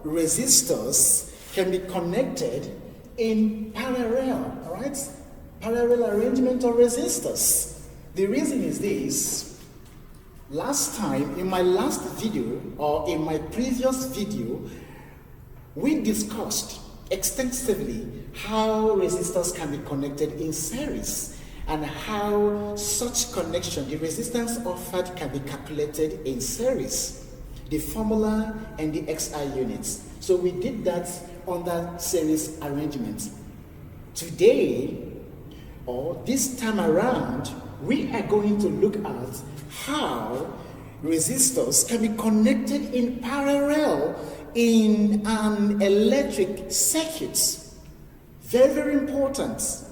resistors can be connected in parallel, all right? Parallel arrangement of resistors. The reason is this. Last time, in my last video, or in my previous video, we discussed extensively how resistors can be connected in series and how such connection, the resistance offered, can be calculated in series, the formula and the XI units. So we did that under series arrangement. Today, or this time around, we are going to look at how resistors can be connected in parallel in an electric circuit. Very, very important.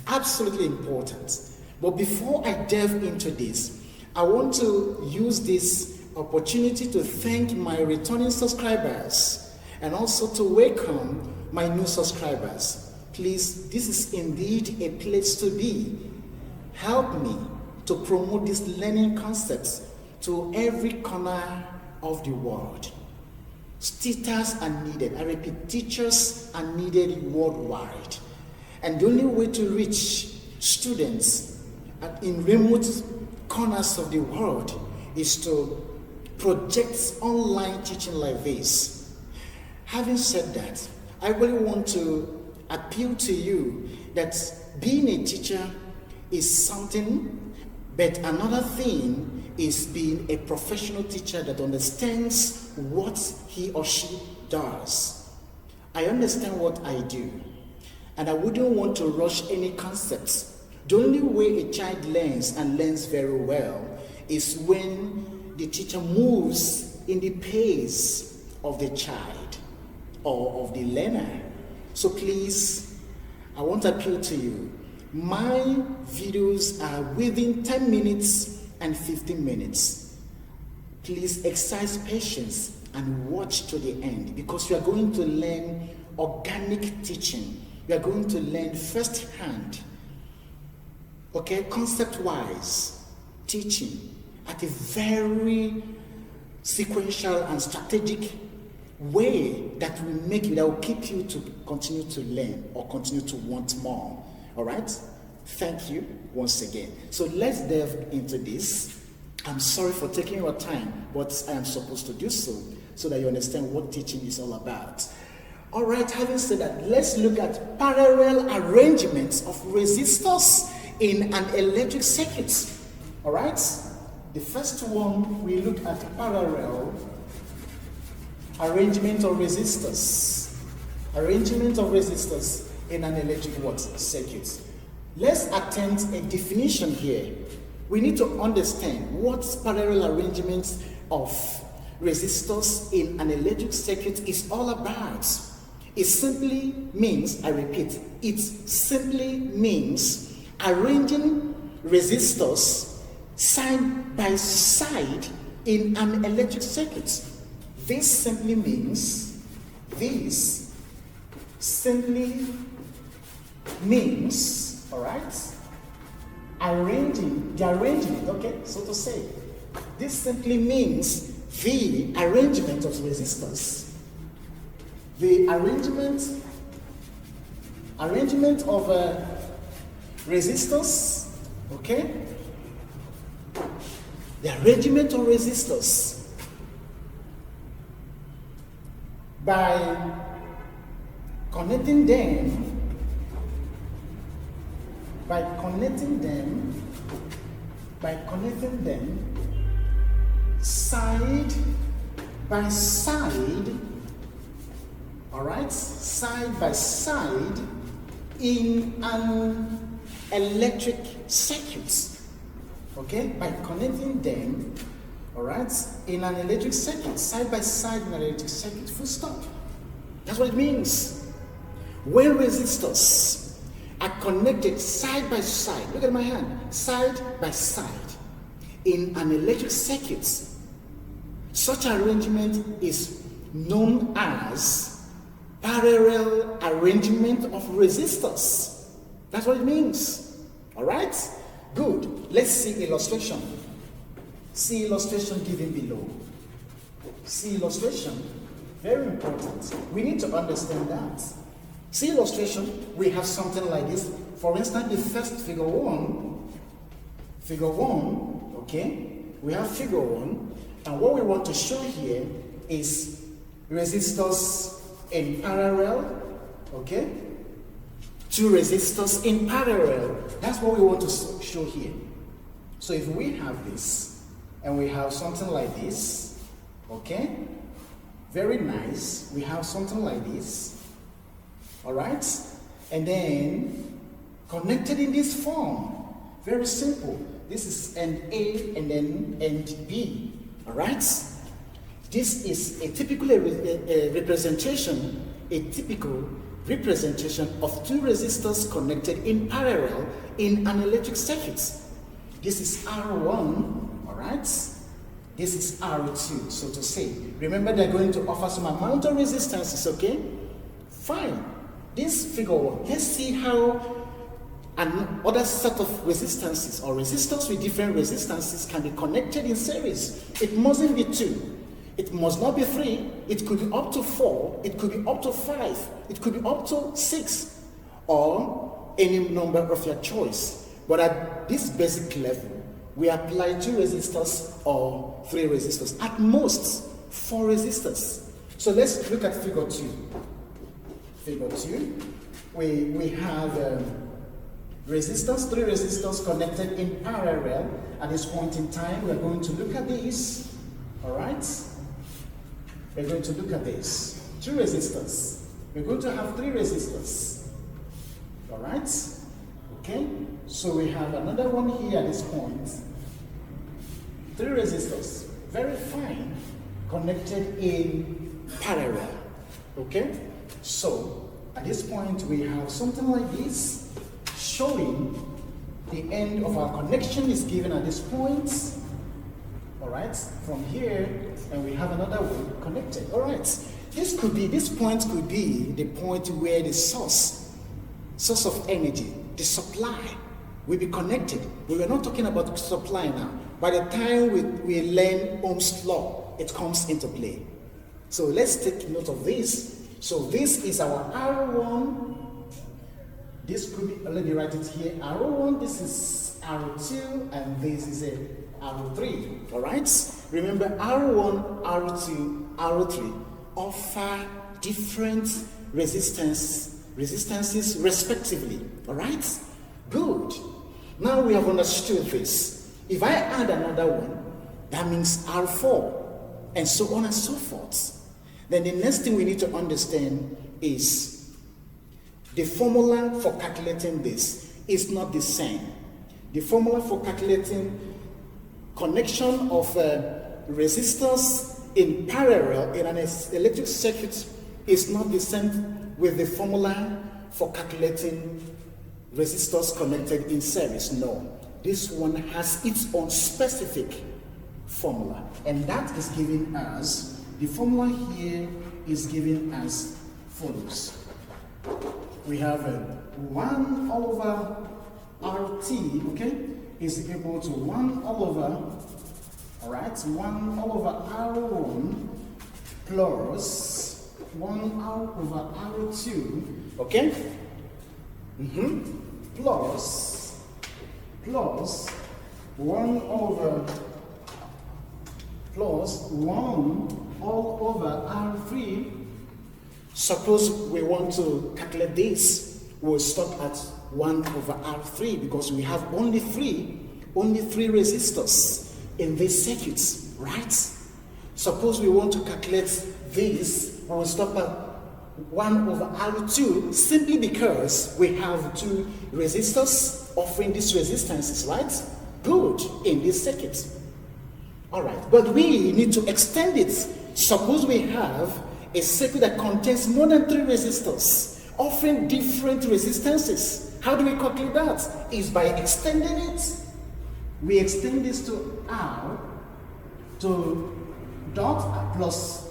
Absolutely important. But before I delve into this, I want to use this opportunity to thank my returning subscribers and also to welcome my new subscribers. Please, this is indeed a place to be. Help me to promote these learning concepts to every corner of the world. Teachers are needed. I repeat, teachers are needed worldwide. And the only way to reach students in remote corners of the world is to project online teaching like this. Having said that, I really want to appeal to you that being a teacher is something, but another thing is being a professional teacher that understands what he or she does. I understand what I do, and I wouldn't want to rush any concepts. The only way a child learns and learns very well is when the teacher moves in the pace of the child or of the learner. So please, I want to appeal to you. My videos are within 10 minutes and 15 minutes. Please exercise patience and watch to the end, because we are going to learn organic teaching. We are going to learn firsthand, okay, concept-wise teaching at a very sequential and strategic way that will keep you to continue to learn or continue to want more. All right? Thank you once again. So let's delve into this. I'm sorry for taking your time, but I am supposed to do so that you understand what teaching is all about. All right, having said that, let's look at parallel arrangements of resistors in an electric circuit. All right? The first one, we look at parallel arrangement of resistors. Arrangement of resistors in an electric circuit. Let's attempt a definition here. We need to understand what parallel arrangement of resistors in an electric circuit is all about. It simply means, I repeat, it simply means arranging resistors side by side in an electric circuit. This simply means, all right, the arrangement, okay, so to say. This simply means the arrangement of resistors. The arrangement of resistors, okay? The arrangement of resistors by connecting them side by side, all right, side by side in an electric circuit, okay, by connecting them, all right, in an electric circuit, side by side in an electric circuit, full stop. That's what it means. When resistors are connected side by side, look at my hand, side by side in an electric circuit, such arrangement is known as parallel arrangement of resistors. That's what it means. All right? Good. Let's see illustration. See illustration given below. See illustration. Very important. We need to understand that. See illustration, we have something like this. For instance, the first figure one, okay? We have figure one, and what we want to show here is resistors in parallel, okay? Two resistors in parallel. That's what we want to show here. So if we have this, and we have something like this, okay? Very nice. We have something like this, all right? And then connected in this form. Very simple. This is end A and then end B, all right? This is a typical representation of two resistors connected in parallel in an electric circuit. This is R1, all right? This is R2, so to say. Remember, they're going to offer some amount of resistances, okay? Fine. This figure one, let's see how another set of resistances or resistors with different resistances can be connected in series. It mustn't be 2. It must not be 3. It could be up to 4. It could be up to 5. It could be up to 6. Or any number of your choice. But at this basic level, we apply 2 resistors or 3 resistors. At most, 4 resistors. So let's look at figure 2. Figure 2, we have resistors, 3 resistors connected in parallel. At this point in time, we're going to look at this. All right? We're going to look at this. 2 resistors. We're going to have 3 resistors. All right? Okay? So we have another one here at this point. 3 resistors. Very fine. Connected in parallel. Okay? So, at this point, we have something like this, showing the end of our connection is given at this point. All right, from here, and we have another one connected. All right, this point could be the point where the source of energy, the supply, will be connected. We were not talking about supply now. By the time we learn Ohm's law, it comes into play. So let's take note of this. So this is our R1. This could be, let me write it here, R1, this is R2, and this is a R3, all right? Remember, R1, R2, R3 offer different resistances respectively, all right? Good. Now we have understood this. If I add another one, that means R4, and so on and so forth. Then the next thing we need to understand is the formula for calculating this is not the same. The formula for calculating connection of resistors in parallel in an electric circuit is not the same with the formula for calculating resistors connected in series. No, this one has its own specific formula, and that is giving us, the formula here is given as follows. We have 1 over RT, okay, is equal to 1 over, all right, 1 over R1 plus 1 over R2, okay, plus 1 all over R3. Suppose we want to calculate this, we'll stop at 1 over R3 because we have only three resistors in this circuit, right? Suppose we want to calculate this, we'll stop at 1 over R2 simply because we have 2 resistors offering these resistances, right? Good, in this circuit. All right, but we need to extend it. Suppose we have a circuit that contains more than 3 resistors offering different resistances. How do we calculate that? Is by extending it. We extend this to R, to dot plus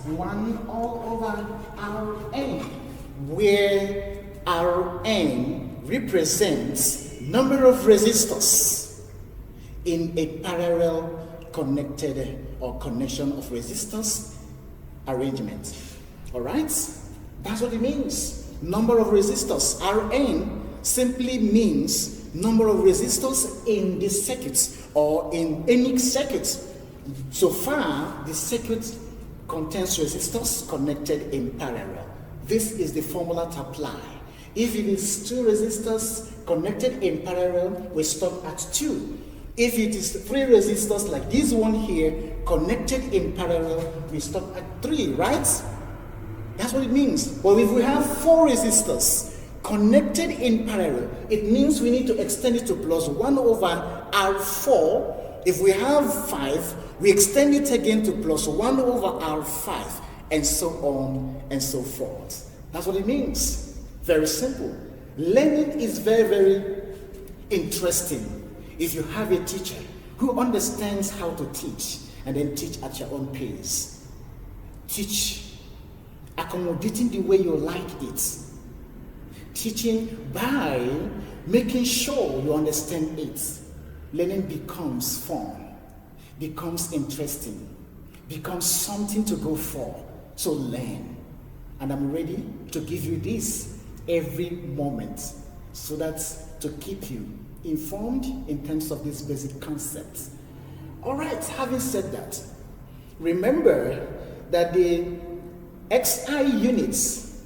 1 all over Rn, where Rn represents number of resistors in a parallel connected or connection of resistors arrangement. All right? That's what it means. Number of resistors, Rn, simply means number of resistors in the circuit or in any circuit. So far, the circuit contains resistors connected in parallel. This is the formula to apply. If it is two resistors connected in parallel, we stop at 2. If it is 3 resistors like this one here connected in parallel, we stop at 3, right? That's what it means. But if we have 4 resistors connected in parallel, it means we need to extend it to plus 1 over R4. If we have 5, we extend it again to plus 1 over R5, and so on and so forth. That's what it means. Very simple. Learning is very, very interesting if you have a teacher who understands how to teach and then teach at your own pace. Teach accommodating the way you like it. Teaching by making sure you understand it. Learning becomes fun, becomes interesting, becomes something to go for. So learn. And I'm ready to give you this every moment so that to keep you informed in terms of these basic concepts. All right, having said that, remember that the XI units,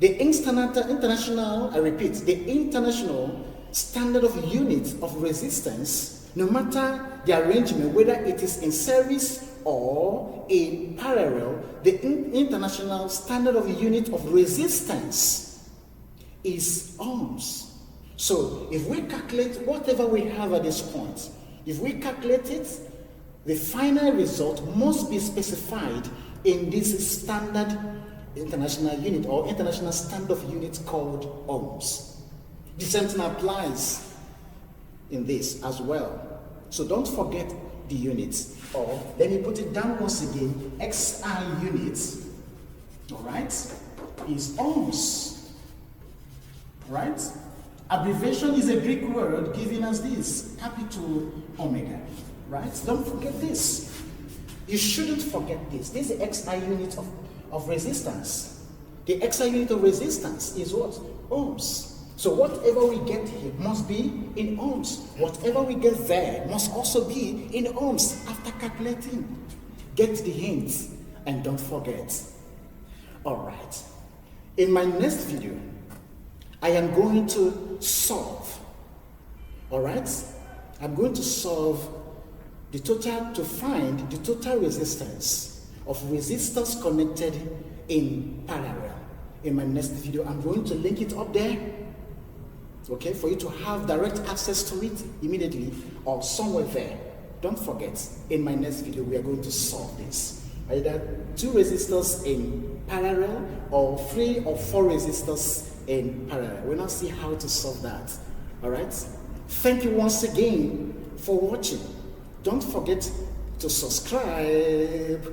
the international, I repeat, the international standard of unit of resistance, no matter the arrangement, whether it is in series or in parallel, the international standard of unit of resistance is ohms. So if we calculate whatever we have at this point, if we calculate it, the final result must be specified in this standard international unit or international standard of unit called ohms. The same thing applies in this as well. So don't forget the units. Or let me put it down once again. XI units, all right, is ohms. Right? Abbreviation is a Greek word giving us this, capital omega. Right? Don't forget this. You shouldn't forget this. This is the XI unit of resistance. The XI unit of resistance is what? Ohms. So whatever we get here must be in ohms. Whatever we get there must also be in ohms after calculating. Get the hint and don't forget. All right. In my next video, I am going to solve, all right? I'm going to solve to find the total resistance of resistors connected in parallel. In my next video, I'm going to link it up there, okay, for you to have direct access to it immediately or somewhere there. Don't forget, in my next video, we are going to solve this. Either 2 resistors in parallel or 3 or 4 resistors in parallel. We'll now see how to solve that. All right? Thank you once again for watching. Don't forget to subscribe.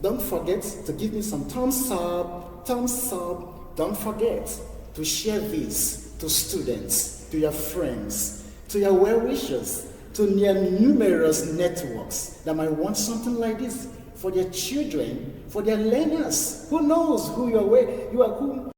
Don't forget to give me some thumbs up. Don't forget to share this to students, to your friends, to your well-wishers, to your numerous networks that might want something like this for their children, for their learners. Who knows who you are, who